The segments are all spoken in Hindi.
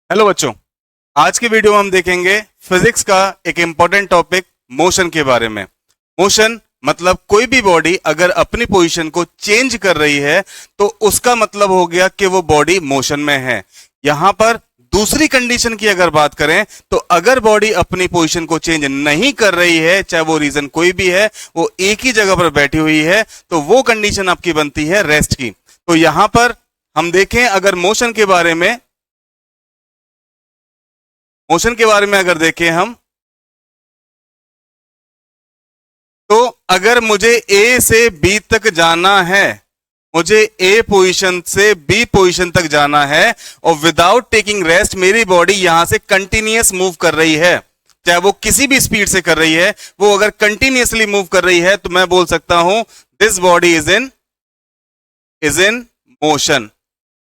हेलो बच्चों, आज के वीडियो में हम देखेंगे फिजिक्स का एक इंपॉर्टेंट टॉपिक मोशन के बारे में। मोशन मतलब कोई भी बॉडी अगर अपनी पोजीशन को चेंज कर रही है तो उसका मतलब हो गया कि वो बॉडी मोशन में है। यहां पर दूसरी कंडीशन की अगर बात करें तो अगर बॉडी अपनी पोजीशन को चेंज नहीं कर रही है, चाहे वो रीजन कोई भी है, वो एक ही जगह पर बैठी हुई है, तो वो कंडीशन आपकी बनती है रेस्ट की। तो यहां पर हम देखें, अगर मोशन के बारे में अगर देखें हम, तो अगर मुझे ए से बी तक जाना है, मुझे ए पोजीशन से बी पोजीशन तक जाना है और विदाउट टेकिंग रेस्ट मेरी बॉडी यहां से कंटिन्यूअस मूव कर रही है, चाहे वो किसी भी स्पीड से कर रही है, वो अगर कंटिन्यूअसली मूव कर रही है तो मैं बोल सकता हूं this body is in motion,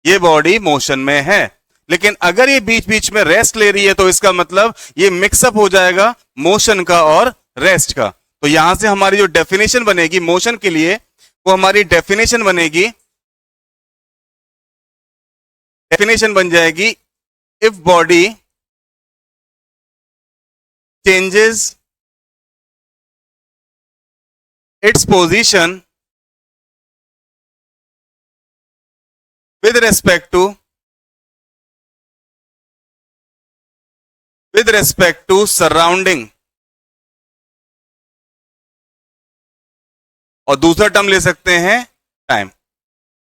ये बॉडी मोशन में है। लेकिन अगर ये बीच बीच में रेस्ट ले रही है तो इसका मतलब ये मिक्सअप हो जाएगा मोशन का और रेस्ट का। तो यहां से हमारी जो डेफिनेशन बनेगी मोशन के लिए, वो हमारी डेफिनेशन बन जाएगी if body changes its position with respect to surrounding. और दूसरा टर्म ले सकते हैं टाइम।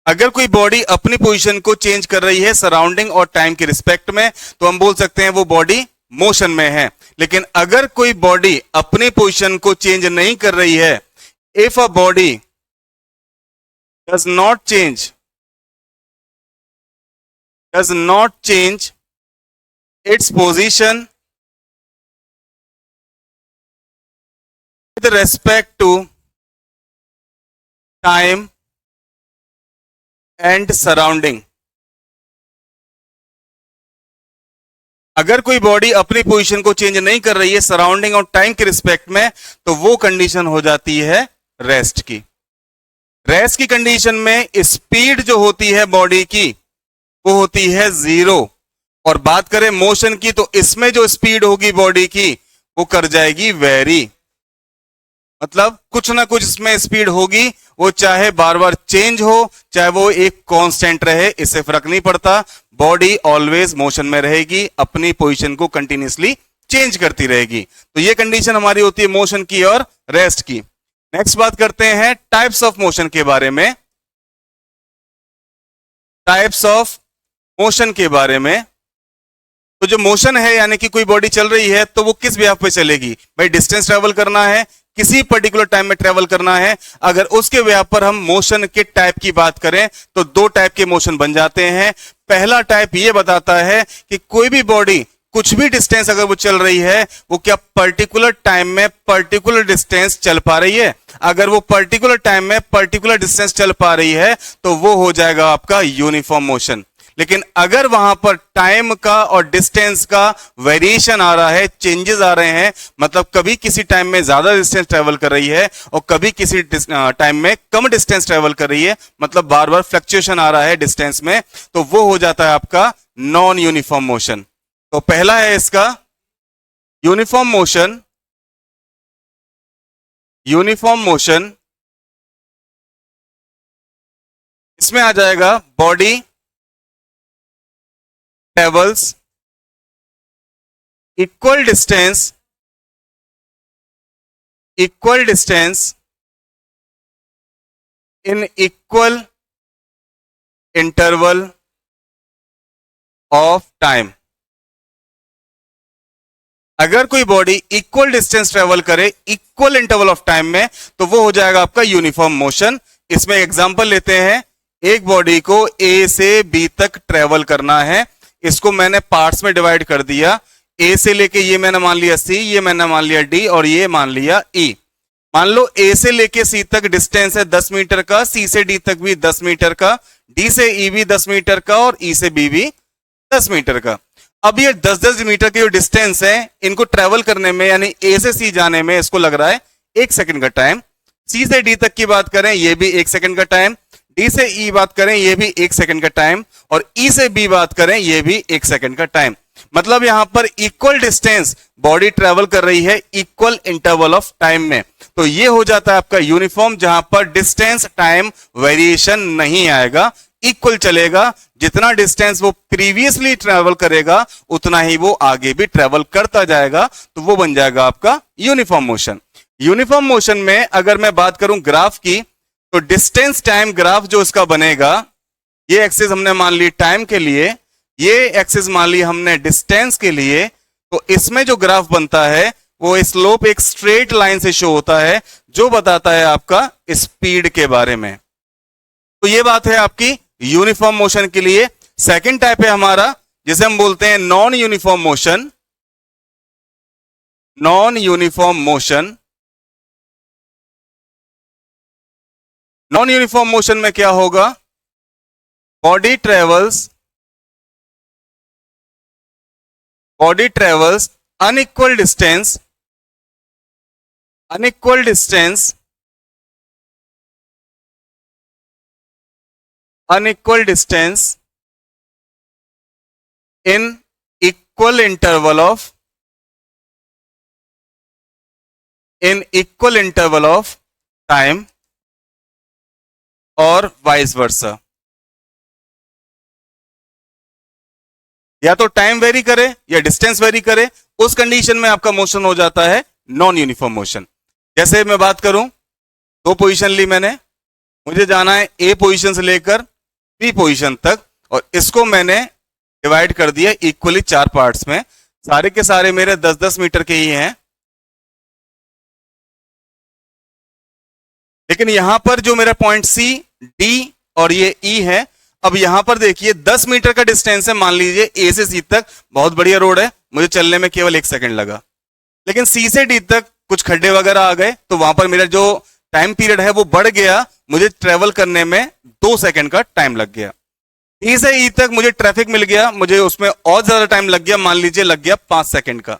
अगर कोई बॉडी अपनी पोजीशन को चेंज कर रही है सराउंडिंग और टाइम के रिस्पेक्ट में तो हम बोल सकते हैं वो बॉडी मोशन में है। लेकिन अगर कोई बॉडी अपनी पोजीशन को चेंज नहीं कर रही है, if a body does not change its position with respect to time and surrounding। अगर कोई बॉडी अपनी पोजीशन को चेंज नहीं कर रही है सराउंडिंग और टाइम के रिस्पेक्ट में तो वो कंडीशन हो जाती है रेस्ट की। रेस्ट की कंडीशन में स्पीड जो होती है बॉडी की वो होती है 0, और बात करें मोशन की तो इसमें जो स्पीड होगी बॉडी की वो कर जाएगी वेरी, मतलब कुछ ना कुछ इसमें स्पीड होगी, वो चाहे बार बार चेंज हो चाहे वो एक कांस्टेंट रहे, इससे फर्क नहीं पड़ता, बॉडी ऑलवेज मोशन में रहेगी, अपनी पोजीशन को कंटिन्यूअसली चेंज करती रहेगी। तो ये कंडीशन हमारी होती है मोशन की और रेस्ट की। नेक्स्ट बात करते हैं टाइप्स ऑफ मोशन के बारे में। टाइप्स ऑफ मोशन के बारे में, तो जो मोशन है यानी कि कोई बॉडी चल रही है तो वो किस व्याप पे चलेगी भाई, डिस्टेंस ट्रेवल करना है, किसी पर्टिकुलर टाइम में ट्रेवल करना है। अगर उसके व्याप पर हम मोशन के टाइप की बात करें तो 2 टाइप के मोशन बन जाते हैं। पहला टाइप ये बताता है कि कोई भी बॉडी कुछ भी डिस्टेंस अगर वो चल रही है वो क्या पर्टिकुलर टाइम में पर्टिकुलर डिस्टेंस चल पा रही है। अगर वो पर्टिकुलर टाइम में पर्टिकुलर डिस्टेंस चल पा रही है तो वो हो जाएगा आपका यूनिफॉर्म मोशन। लेकिन अगर वहां पर टाइम का और डिस्टेंस का वेरिएशन आ रहा है, चेंजेस आ रहे हैं, मतलब कभी किसी टाइम में ज्यादा डिस्टेंस ट्रेवल कर रही है और कभी किसी टाइम में कम डिस्टेंस ट्रेवल कर रही है, मतलब बार बार फ्लक्चुएशन आ रहा है डिस्टेंस में, तो वो हो जाता है आपका नॉन यूनिफॉर्म मोशन। तो पहला है इसका यूनिफॉर्म मोशन। इसमें आ जाएगा body travels equal distance in equal interval of time। अगर कोई बॉडी इक्वल डिस्टेंस ट्रेवल करे इक्वल इंटरवल ऑफ टाइम में तो वो हो जाएगा आपका यूनिफॉर्म मोशन। इसमें एग्जांपल लेते हैं, एक बॉडी को ए से बी तक ट्रेवल करना है, इसको मैंने पार्ट्स में डिवाइड कर दिया, ए से लेके ये मैंने मान लिया सी, ये मैंने मान लिया डी और ये मान लिया ई। मान लो ए से लेके सी तक डिस्टेंस है 10 मीटर का, सी से डी तक भी 10 मीटर का, डी से ई भी 10 मीटर का और ई से बी भी 10 मीटर का। अब ये 10-10 मीटर के जो डिस्टेंस है इनको ट्रेवल करने में यानी ए से सी जाने में इसको लग रहा है 1 सेकंड का टाइम। सी से डी तक की बात करें ये भी 1 सेकंड का टाइम, डी से ई बात करें ये भी 1 सेकंड का टाइम और ई से बी बात करें ये भी 1 सेकंड का टाइम। मतलब यहां पर इक्वल डिस्टेंस बॉडी ट्रेवल कर रही है इक्वल इंटरवल ऑफ टाइम में, तो ये हो जाता है आपका यूनिफॉर्म, जहां पर डिस्टेंस टाइम वेरिएशन नहीं आएगा, इक्वल चलेगा। जितना डिस्टेंस वो प्रीवियसली ट्रेवल करेगा उतना ही वो आगे भी ट्रेवल करता जाएगा, तो वो बन जाएगा आपका यूनिफॉर्म मोशन। यूनिफॉर्म मोशन में अगर मैं बात करूं ग्राफ की, तो डिस्टेंस टाइम ग्राफ जो इसका बनेगा, ये एक्सिस हमने मान ली टाइम के लिए, ये एक्सिस मान ली हमने डिस्टेंस के लिए, तो इसमें जो ग्राफ बनता है वो स्लोप एक स्ट्रेट लाइन से शो होता है जो बताता है आपका स्पीड के बारे में। तो ये बात है आपकी यूनिफॉर्म मोशन के लिए। सेकंड टाइप है हमारा जिसे हम बोलते हैं non uniform motion. Non uniform motion, non uniform motion में क्या होगा, body travels unequal distance in equal interval of time और वाइस वर्सा। या तो टाइम वेरी करे या डिस्टेंस वेरी करे, उस कंडीशन में आपका मोशन हो जाता है नॉन यूनिफॉर्म मोशन। जैसे मैं बात करूं, दो पोजीशन ली मैंने, मुझे जाना है ए पोजीशन से लेकर बी पोजीशन तक, और इसको मैंने डिवाइड कर दिया इक्वली 4 पार्ट्स में। सारे के सारे मेरे 10-10 मीटर के ही हैं, लेकिन यहां पर जो मेरा पॉइंट सी, डी और ये ई है, अब यहां पर देखिए 10 मीटर का डिस्टेंस है, मान लीजिए ए से सी तक, बहुत बढ़िया रोड है, मुझे चलने में केवल 1 सेकंड लगा। लेकिन सी से डी तक कुछ खड्डे वगैरह आ गए, तो वहां पर मेरा जो टाइम पीरियड है वो बढ़ गया, मुझे ट्रेवल करने में 2 सेकंड का टाइम लग गया। ई से ई तक मुझे ट्रैफिक मिल गया, मुझे उसमें और ज्यादा टाइम लग गया, मान लीजिए लग गया 5 सेकंड का।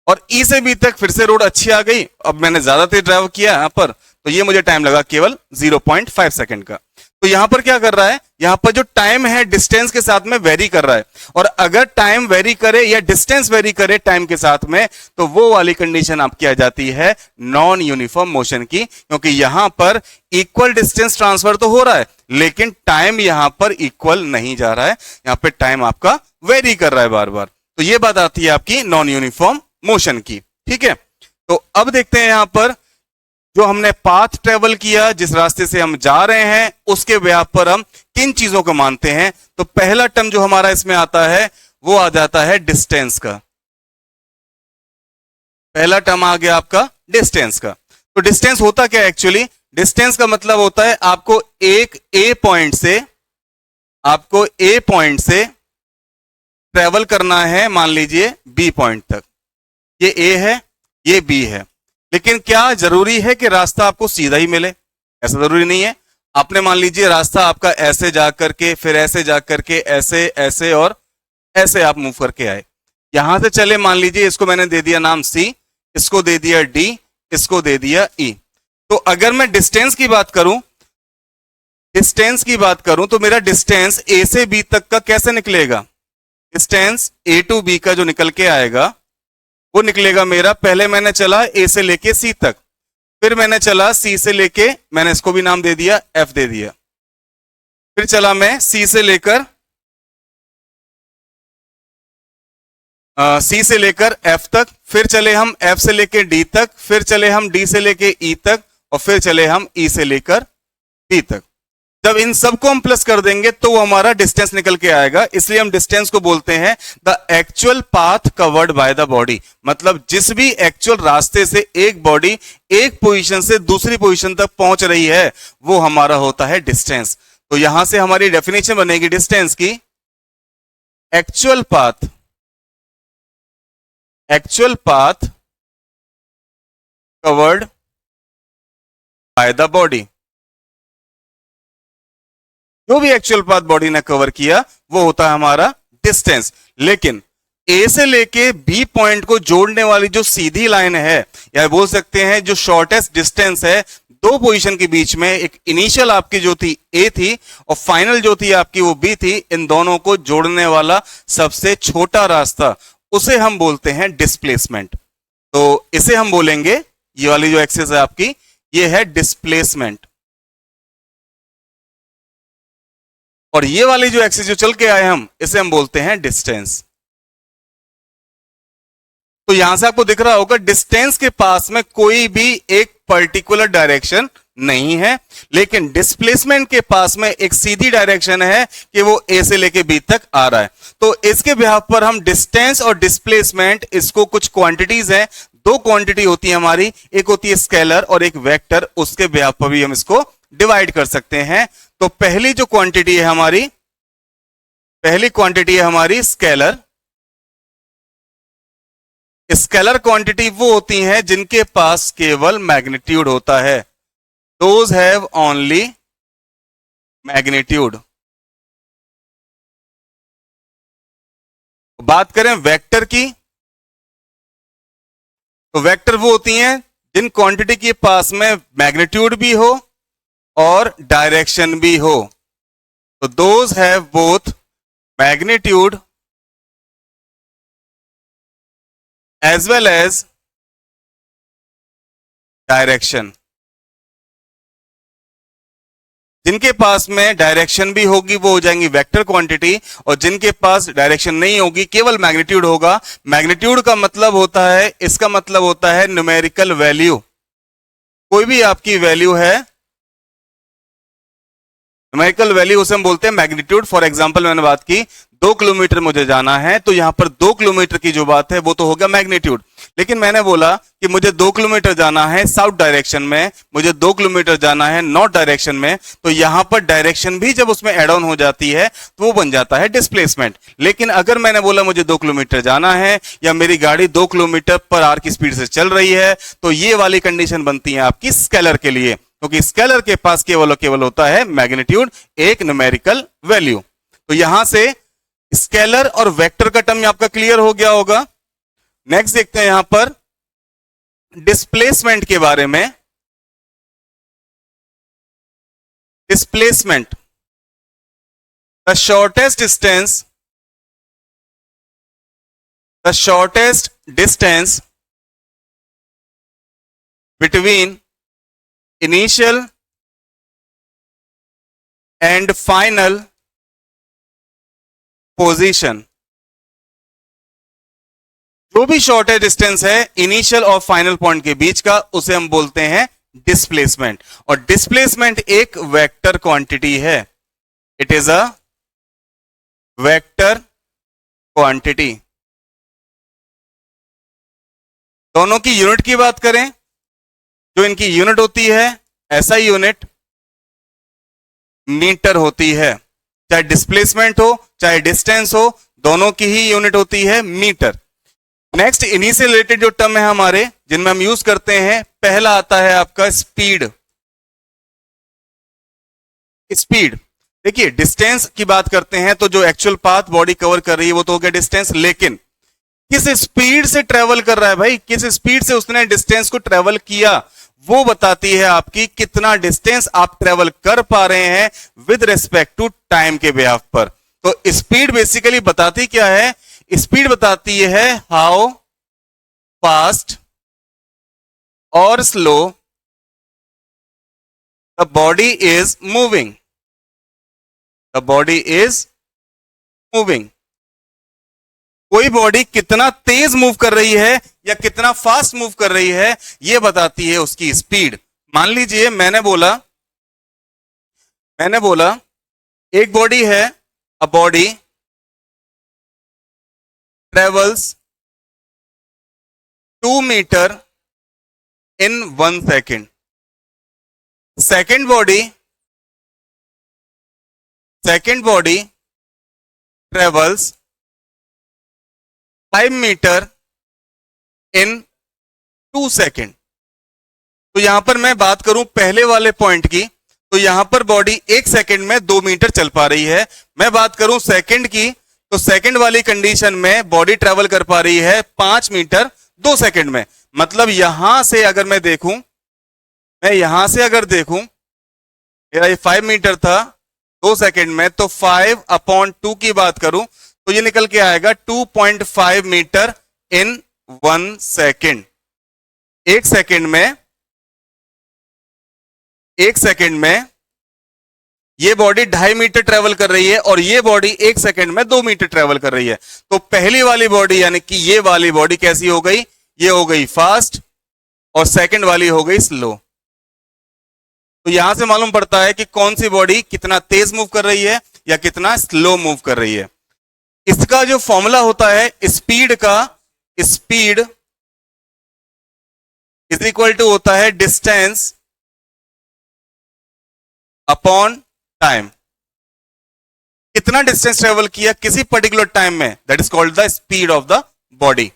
और ई से बी तक फिर से रोड अच्छी आ गई, अब मैंने ज्यादा तेज ड्राइव किया यहां पर, तो ये मुझे टाइम लगा केवल 0.5 सेकंड का। तो यहां पर क्या कर रहा है, यहां पर जो टाइम है डिस्टेंस के साथ में वेरी कर रहा है, और अगर टाइम वेरी करे या डिस्टेंस वेरी करे टाइम के साथ में, तो वो वाली कंडीशन आपकी आ जाती है नॉन यूनिफॉर्म मोशन की, क्योंकि यहां पर इक्वल डिस्टेंस ट्रांसफर तो हो रहा है, लेकिन टाइम यहां पर इक्वल नहीं जा रहा है, यहां पर टाइम आपका वेरी कर रहा है बार बार। तो ये बात आती है आपकी नॉन यूनिफॉर्म मोशन की, ठीक है। तो अब देखते हैं यहां पर जो हमने पाथ ट्रेवल किया, जिस रास्ते से हम जा रहे हैं, उसके व्याप पर हम किन चीजों को मानते हैं। तो पहला टर्म जो हमारा इसमें आता है वो आ जाता है डिस्टेंस का। पहला टर्म आ गया आपका डिस्टेंस का। तो डिस्टेंस होता क्या है एक्चुअली, डिस्टेंस का मतलब होता है आपको एक ए पॉइंट से ट्रेवल करना है, मान लीजिए बी पॉइंट तक। ये ए है, ये बी है, लेकिन क्या जरूरी है कि रास्ता आपको सीधा ही मिले? ऐसा जरूरी नहीं है। आपने मान लीजिए रास्ता आपका ऐसे जा करके, फिर ऐसे जा करके, ऐसे ऐसे और ऐसे आप मूव करके आए, यहां से चले, मान लीजिए इसको मैंने दे दिया नाम सी, इसको दे दिया डी, इसको दे दिया ई। तो अगर मैं डिस्टेंस की बात करूं तो मेरा डिस्टेंस ए से बी तक का कैसे निकलेगा, डिस्टेंस ए टू बी का जो निकल के आएगा वो निकलेगा मेरा, पहले मैंने चला ए से लेके सी तक, फिर मैंने चला सी से लेके, मैंने इसको भी नाम दे दिया एफ दे दिया, फिर चला मैं सी से लेकर एफ तक, फिर चले हम एफ से लेके डी तक, फिर चले हम डी से लेके ई तक, और फिर चले हम ई से लेकर बी तक। जब इन सबको हम प्लस कर देंगे तो वो हमारा डिस्टेंस निकल के आएगा, इसलिए हम डिस्टेंस को बोलते हैं the actual path covered by the body. मतलब जिस भी एक्चुअल रास्ते से एक बॉडी एक पोजीशन से दूसरी पोजीशन तक पहुंच रही है वो हमारा होता है डिस्टेंस। तो यहां से हमारी डेफिनेशन बनेगी डिस्टेंस की, actual path covered by the body. जो भी एक्चुअल पाथ बॉडी ने कवर किया वो होता है हमारा डिस्टेंस। लेकिन ए से लेके बी पॉइंट को जोड़ने वाली जो सीधी लाइन है, या बोल सकते हैं जो शॉर्टेस्ट डिस्टेंस है दो पोजीशन के बीच में एक इनिशियल आपकी जो थी ए थी और फाइनल जो थी आपकी वो बी थी, इन दोनों को जोड़ने वाला सबसे छोटा रास्ता, उसे हम बोलते हैं डिस्प्लेसमेंट। तो इसे हम बोलेंगे, ये वाली जो एक्सिस है आपकी, ये है डिस्प्लेसमेंट। और ये वाली जो एक्सिस जो चल के आए हम, इसे हम बोलते हैं डिस्टेंस। तो यहां से आपको दिख रहा होगा डिस्टेंस के पास में कोई भी एक पर्टिकुलर डायरेक्शन नहीं है, लेकिन डिस्प्लेसमेंट के पास में एक सीधी डायरेक्शन है कि वो ए से लेके बी तक आ रहा है। तो इसके बिहाफ पर हम डिस्टेंस और डिस्प्लेसमेंट, इसको कुछ क्वांटिटीज है, दो क्वांटिटी होती है हमारी, एक होती है स्केलर और एक वेक्टर, उसके बिहाफ पर भी हम इसको डिवाइड कर सकते हैं। तो पहली जो क्वांटिटी है हमारी, पहली क्वांटिटी है हमारी स्केलर। स्केलर क्वांटिटी वो होती हैं जिनके पास केवल मैग्नीट्यूड होता है, दोज हैव ओनली मैग्नीट्यूड। बात करें वेक्टर की, तो वेक्टर वो होती हैं जिन क्वांटिटी के पास में मैग्नीट्यूड भी हो और डायरेक्शन भी हो। तो those have both magnitude as well as direction. जिनके पास में डायरेक्शन भी होगी वो हो जाएंगी वेक्टर क्वांटिटी, और जिनके पास डायरेक्शन नहीं होगी, केवल मैग्नीट्यूड होगा। मैग्नीट्यूड का मतलब होता है, इसका मतलब होता है न्यूमेरिकल वैल्यू। कोई भी आपकी वैल्यू है, न्यूमेरिकल वैल्यू उसे हम बोलते हैं मैग्नीट्यूड। फॉर एग्जांपल मैंने बात की 2 किलोमीटर मुझे जाना है, तो यहां पर 2 किलोमीटर की जो बात है वो तो होगा मैग्नीट्यूड। लेकिन मैंने बोला कि मुझे 2 किलोमीटर जाना है साउथ डायरेक्शन में, मुझे 2 किलोमीटर जाना है नॉर्थ डायरेक्शन में, तो यहां पर डायरेक्शन भी जब उसमें एड ऑन हो जाती है तो वो बन जाता है डिस्प्लेसमेंट। लेकिन अगर मैंने बोला मुझे 2 किलोमीटर जाना है या मेरी गाड़ी 2 किलोमीटर पर आवर की स्पीड से चल रही है, तो ये वाली कंडीशन बनती है आपकी स्केलर के लिए, क्योंकि स्केलर के पास केवल और केवल होता है मैग्नीट्यूड, एक न्यूमेरिकल वैल्यू। तो यहां से स्केलर और वेक्टर का टर्म आपका क्लियर हो गया होगा। नेक्स्ट देखते हैं यहां पर डिस्प्लेसमेंट के बारे में। Displacement, the shortest distance between initial and final position. जो भी शॉर्टेज डिस्टेंस है इनिशियल और फाइनल पॉइंट के बीच का, उसे हम बोलते हैं डिस्प्लेसमेंट। और डिस्प्लेसमेंट एक वेक्टर क्वांटिटी है, it is a vector quantity. दोनों की यूनिट की बात करें, जो इनकी यूनिट होती है, ऐसा यूनिट मीटर होती है। चाहे डिस्प्लेसमेंट हो चाहे डिस्टेंस हो, दोनों की ही यूनिट होती है मीटर। नेक्स्ट इन्हीं से रिलेटेड जो टर्म है हमारे, जिनमें हम यूज करते हैं, पहला आता है आपका स्पीड। स्पीड, देखिए डिस्टेंस की बात करते हैं तो जो एक्चुअल पाथ बॉडी कवर कर रही है वो तो हो गया डिस्टेंस, लेकिन किस स्पीड से ट्रेवल कर रहा है भाई, किस स्पीड से उसने डिस्टेंस को ट्रेवल किया, वो बताती है आपकी कितना डिस्टेंस आप ट्रेवल कर पा रहे हैं विद रिस्पेक्ट टू टाइम के बिहाफ पर। तो स्पीड बेसिकली बताती क्या है, स्पीड बताती है हाउ फास्ट और slow the body is moving. The body is moving, कोई बॉडी कितना तेज मूव कर रही है या कितना फास्ट मूव कर रही है, यह बताती है उसकी स्पीड। मान लीजिए मैंने बोला एक बॉडी है, a body travels 2 meter in 1 second. Second body travels 5 meter in 2 second. तो यहां पर मैं बात करूं पहले वाले पॉइंट की, तो यहां पर बॉडी 1 सेकेंड में 2 मीटर चल पा रही है। मैं बात करूं सेकेंड की, तो सेकेंड वाली कंडीशन में बॉडी ट्रेवल कर पा रही है 5 मीटर 2 सेकेंड में। मतलब यहां से अगर मैं मैं यहां से अगर देखूं, मेरा ये 5 मीटर था 2 सेकंड में, तो 5/2 की बात करूं तो ये निकल के आएगा 2.5 मीटर इन 1 सेकेंड। एक सेकेंड में ये बॉडी 2.5 मीटर ट्रेवल कर रही है और ये बॉडी 1 सेकेंड में 2 मीटर ट्रेवल कर रही है। तो पहली वाली बॉडी यानी कि ये वाली बॉडी कैसी हो गई, ये हो गई फास्ट और सेकंड वाली हो गई स्लो। तो यहां से मालूम पड़ता है कि कौन सी बॉडी कितना तेज मूव कर रही है या कितना स्लो मूव कर रही है। इसका जो फॉर्मूला होता है स्पीड का, स्पीड इज इक्वल टू होता है डिस्टेंस अपॉन टाइम। कितना डिस्टेंस ट्रेवल किया किसी पर्टिकुलर टाइम में, that is called the speed of the body.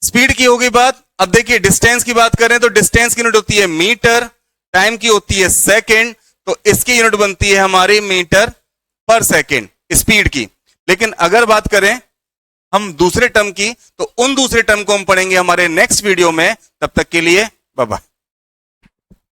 Speed की होगी बात। अब देखिए डिस्टेंस की बात करें तो डिस्टेंस की यूनिट होती है मीटर, टाइम की होती है सेकंड, तो इसकी यूनिट बनती है हमारी मीटर पर सेकंड स्पीड की। लेकिन अगर बात करें हम दूसरे टर्म की, तो उन दूसरे टर्म को हम पढ़ेंगे हमारे नेक्स्ट वीडियो में। तब तक के लिए बाय बाय।